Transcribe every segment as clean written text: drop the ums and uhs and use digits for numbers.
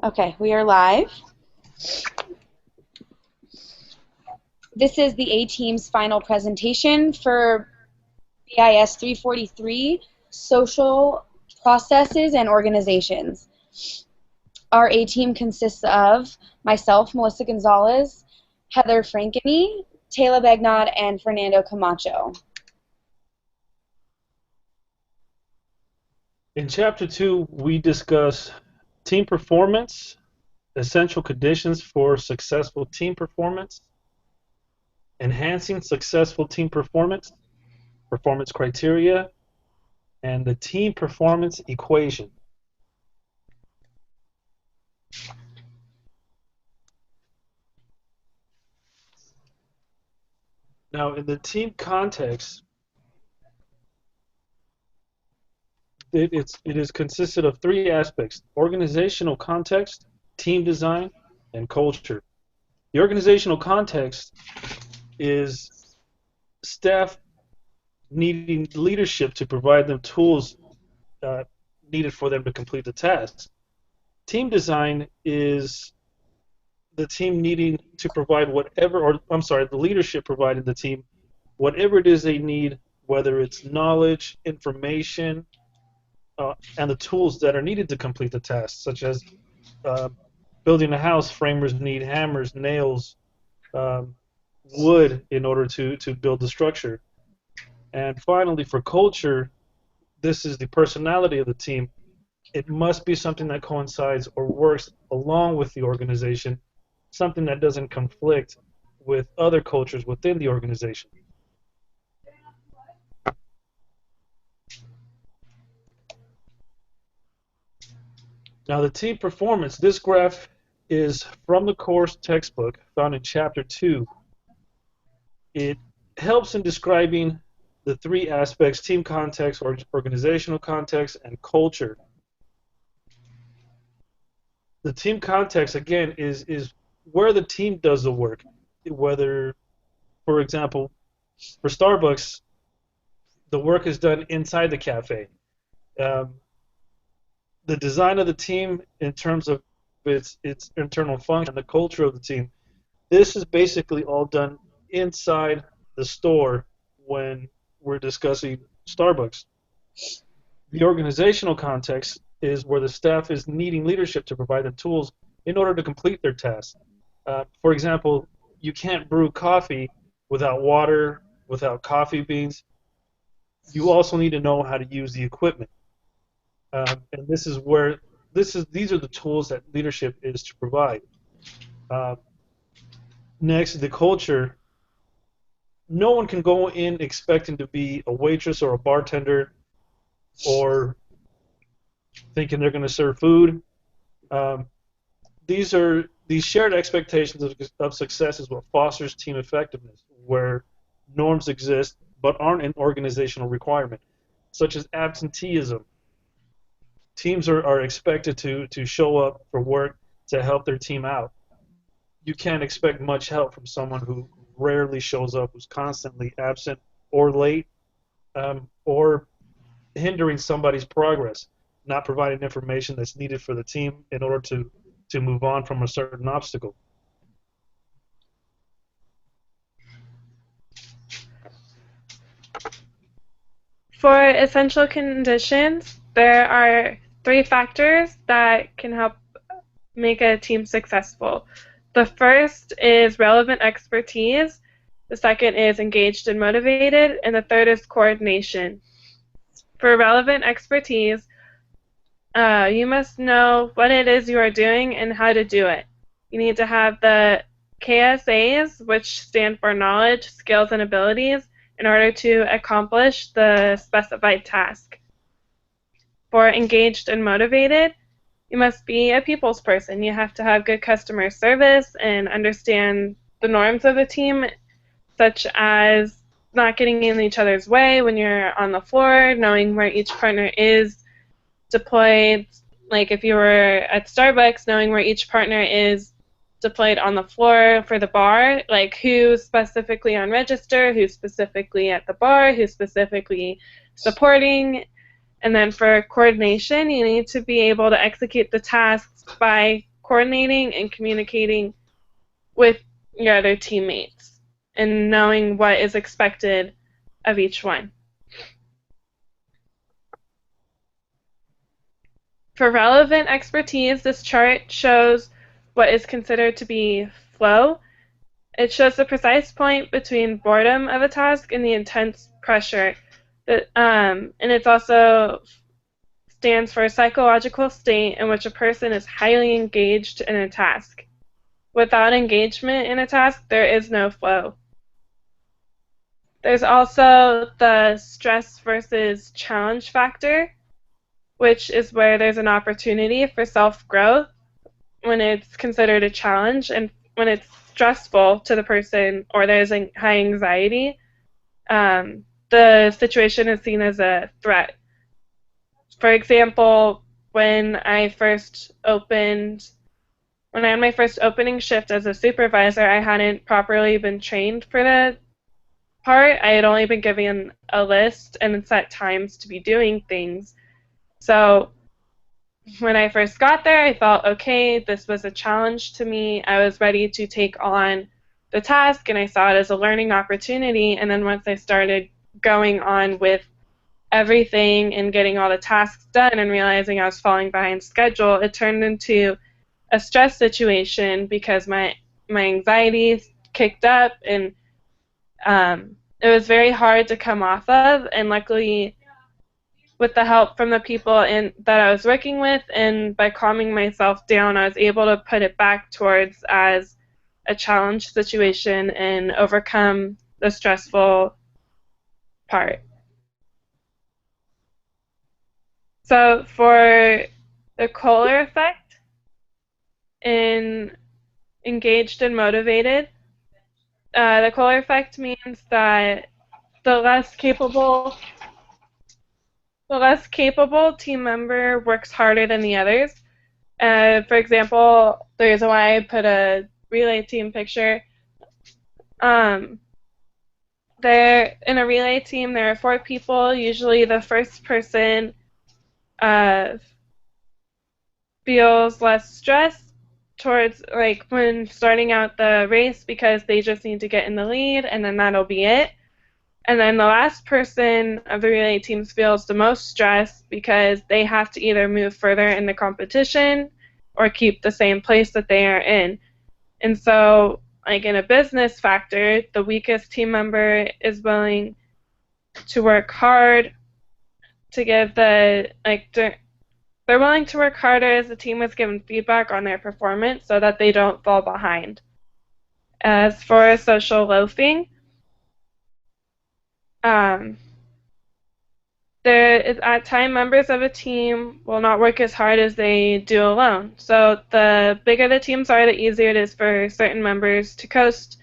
Okay, we are live. This is the A-Team's final presentation for BIS 343, Social Processes and Organizations. Our A-Team consists of myself, Melissa Gonzalez, Heather Frankeny, Taylor Bagnod, and Fernando Camacho. In Chapter 2, we discuss team performance, essential conditions for successful team performance, enhancing successful team performance, performance criteria, and the team performance equation. Now, in the team context, it is consisted of three aspects: organizational context, team design, and culture. The organizational context is staff needing leadership to provide them tools needed for them to complete the task. Team design is the team needing to provide the leadership providing the team whatever it is they need, whether it's knowledge, information, and the tools that are needed to complete the task, such as building a house. Framers need hammers, nails, wood in order to build the structure. And finally, for culture, this is the personality of the team. It must be something that coincides or works along with the organization, something that doesn't conflict with other cultures within the organization. Now, the team performance, this graph is from the course textbook found in Chapter 2. It helps in describing the three aspects: team context, or organizational context, and culture. The team context, again, is where the team does the work. Whether, for example, for Starbucks, the work is done inside the cafe. The design of the team in terms of its internal function, the culture of the team, this is basically all done inside the store when we're discussing Starbucks. The organizational context is where the staff is needing leadership to provide them tools in order to complete their tasks. For example, you can't brew coffee without water, without coffee beans. You also need to know how to use the equipment. And this is where these are the tools that leadership is to provide. Next, the culture. No one can go in expecting to be a waitress or a bartender, or thinking they're going to serve food. These shared expectations of success is what fosters team effectiveness, where norms exist but aren't an organizational requirement, such as absenteeism. Teams are expected to show up for work to help their team out. You can't expect much help from someone who rarely shows up, who's constantly absent or late, or hindering somebody's progress, not providing information that's needed for the team in order to move on from a certain obstacle. For essential conditions, there are three factors that can help make a team successful. The first is relevant expertise, the second is engaged and motivated, and the third is coordination. For relevant expertise, you must know what it is you are doing and how to do it. You need to have the KSAs, which stand for knowledge, skills, and abilities, in order to accomplish the specified task. For engaged and motivated, you must be a people's person. You have to have good customer service and understand the norms of the team, such as not getting in each other's way when you're on the floor, knowing where each partner is deployed. Like if you were at Starbucks, knowing where each partner is deployed on the floor for the bar, like who's specifically on register, who's specifically at the bar, who's specifically supporting. And then for coordination, you need to be able to execute the tasks by coordinating and communicating with your other teammates and knowing what is expected of each one. For relevant expertise, this chart shows what is considered to be flow. It shows the precise point between boredom of a task and the intense pressure. And it also stands for a psychological state in which a person is highly engaged in a task. Without engagement in a task, there is no flow. There's also the stress versus challenge factor, which is where there's an opportunity for self-growth when it's considered a challenge, and when it's stressful to the person or there's high anxiety, the situation is seen as a threat. For example, when I had my first opening shift as a supervisor, I hadn't properly been trained for the part. I had only been given a list and set times to be doing things. So when I first got there, I felt, okay, this was a challenge to me. I was ready to take on the task, and I saw it as a learning opportunity. And then once I started going on with everything and getting all the tasks done and realizing I was falling behind schedule, it turned into a stress situation because my anxiety kicked up, and it was very hard to come off of. And luckily, with the help from the people that I was working with, and by calming myself down, I was able to put it back towards as a challenge situation and overcome the stressful part. So for the Kohler effect in engaged and motivated, the Kohler effect means that the less capable team member works harder than the others. For example, the reason why I put a relay team picture, in a relay team there are 4 people. Usually the first person feels less stress towards, like, when starting out the race, because they just need to get in the lead, and then that'll be it. And then the last person of the relay teams feels the most stress because they have to either move further in the competition or keep the same place that they are in. And so, like in a business factor, the weakest team member is willing to work hard to give they're willing to work harder as the team is given feedback on their performance so that they don't fall behind. As for social loafing, at times members of a team will not work as hard as they do alone. So the bigger the teams are, the easier it is for certain members to coast,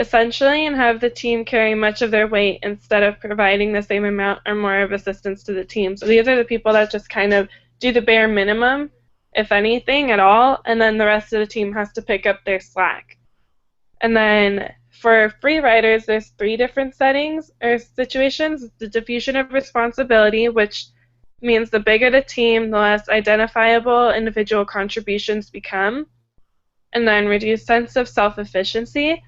essentially, and have the team carry much of their weight instead of providing the same amount or more of assistance to the team. So these are the people that just kind of do the bare minimum, if anything at all, and then the rest of the team has to pick up their slack. And then for free riders, there's 3 different settings or situations. The diffusion of responsibility, which means the bigger the team, the less identifiable individual contributions become. And then reduced sense of self-efficiency,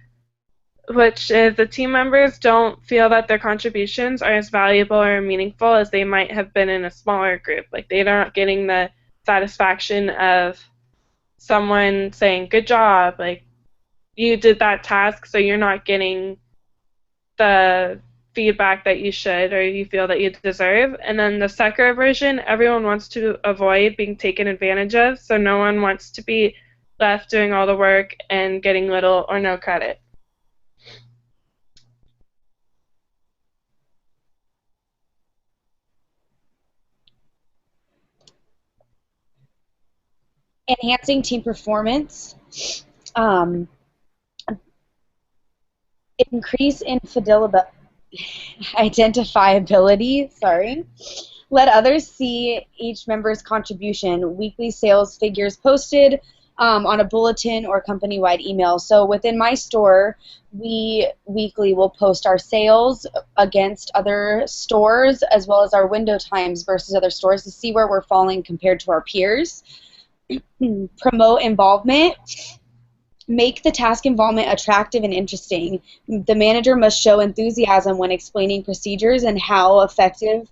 which is the team members don't feel that their contributions are as valuable or meaningful as they might have been in a smaller group. Like, they're not getting the satisfaction of someone saying, good job, like, you did that task, so you're not getting the feedback that you should or you feel that you deserve. And then the second version, everyone wants to avoid being taken advantage of, so no one wants to be left doing all the work and getting little or no credit. Enhancing team performance. Increase in identifiability. Let others see each member's contribution. Weekly sales figures posted on a bulletin or company-wide email. So within my store, we weekly will post our sales against other stores, as well as our window times versus other stores, to see where we're falling compared to our peers. Promote involvement. Make the task involvement attractive and interesting. The manager must show enthusiasm when explaining procedures and how effective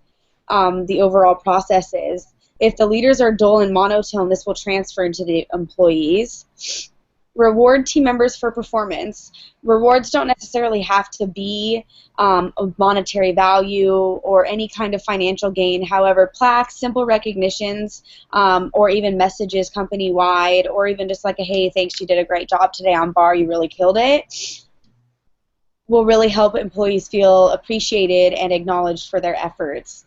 the overall process is. If the leaders are dull and monotone, this will transfer into the employees. Reward team members for performance. Rewards don't necessarily have to be of monetary value or any kind of financial gain. However, plaques, simple recognitions, or even messages company-wide, or even just like a, hey, thanks, you did a great job today on bar, you really killed it, will really help employees feel appreciated and acknowledged for their efforts.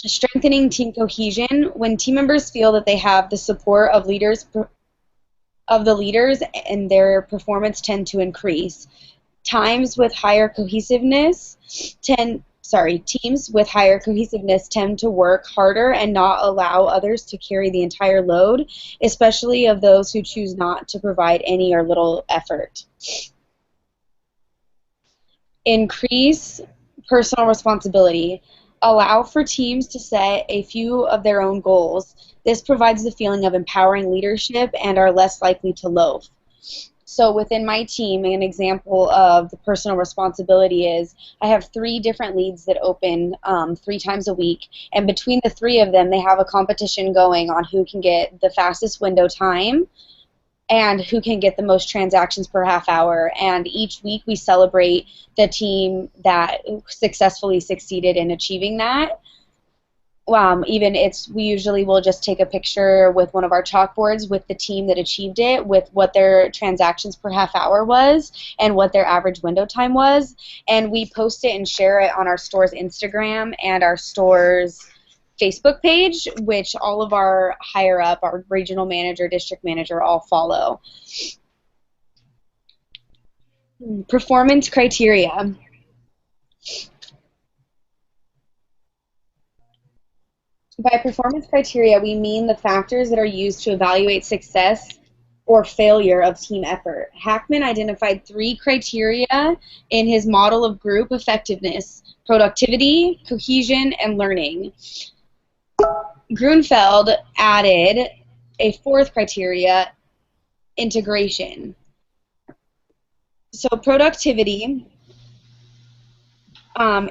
Strengthening team cohesion. When team members feel that they have the support of the leaders and their performance tend to increase. Teams with higher cohesiveness tend to work harder and not allow others to carry the entire load, especially of those who choose not to provide any or little effort. Increase personal responsibility. Allow for teams to set a few of their own goals. This provides the feeling of empowering leadership and are less likely to loaf. So within my team, an example of the personal responsibility is I have 3 different leads that open 3 times a week, and between the 3 of them, they have a competition going on who can get the fastest window time and who can get the most transactions per half hour. And each week we celebrate the team that successfully succeeded in achieving that. We usually will just take a picture with one of our chalkboards with the team that achieved it, with what their transactions per half hour was and what their average window time was, and we post it and share it on our store's Instagram and our store's Facebook page, which all of our higher up, our regional manager, district manager, all follow. Performance criteria. By performance criteria, we mean the factors that are used to evaluate success or failure of team effort. Hackman identified 3 criteria in his model of group effectiveness: productivity, cohesion, and learning. Grunfeld added a 4th criteria, integration. So productivity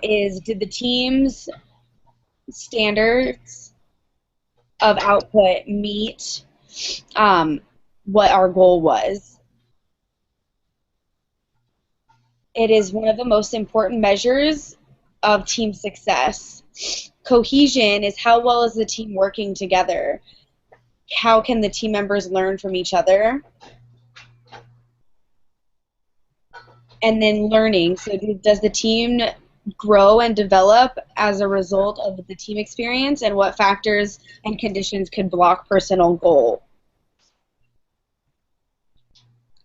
is, did the team's standards of output meet what our goal was? It is one of the most important measures of team success. Cohesion is how well is the team working together? How can the team members learn from each other? And then learning, so does the team grow and develop as a result of the team experience, and what factors and conditions could block personal goal?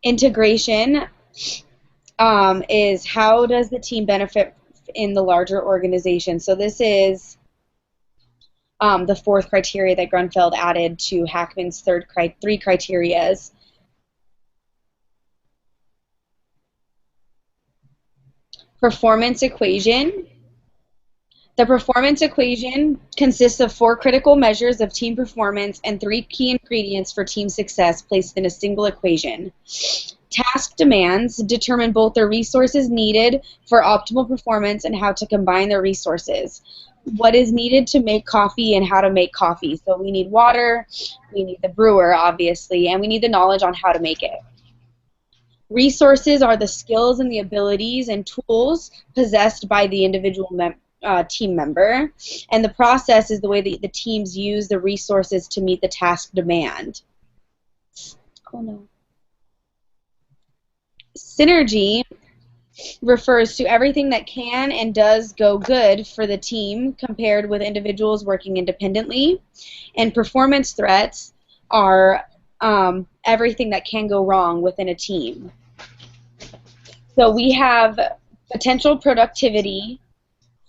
Integration is how does the team benefit in the larger organization? So this is the 4th criteria that Grunfeld added to Hackman's 3 criterias. Performance equation. The performance equation consists of 4 critical measures of team performance and 3 key ingredients for team success placed in a single equation. Task demands determine both the resources needed for optimal performance and how to combine the resources. What is needed to make coffee and how to make coffee. So we need water, we need the brewer, obviously, and we need the knowledge on how to make it. Resources are the skills and the abilities and tools possessed by the individual team member, and the process is the way that the teams use the resources to meet the task demand. Oh no. Synergy refers to everything that can and does go good for the team compared with individuals working independently, and performance threats are everything that can go wrong within a team. So we have potential productivity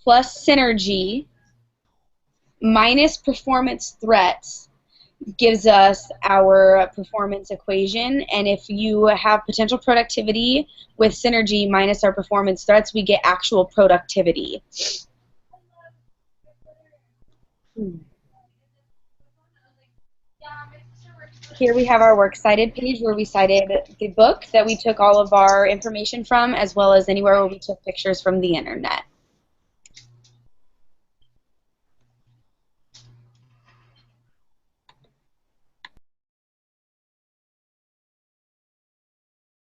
plus synergy minus performance threats gives us our performance equation, and if you have potential productivity with synergy minus our performance threats, we get actual productivity. Here we have our Works Cited page where we cited the book that we took all of our information from, as well as anywhere where we took pictures from the internet.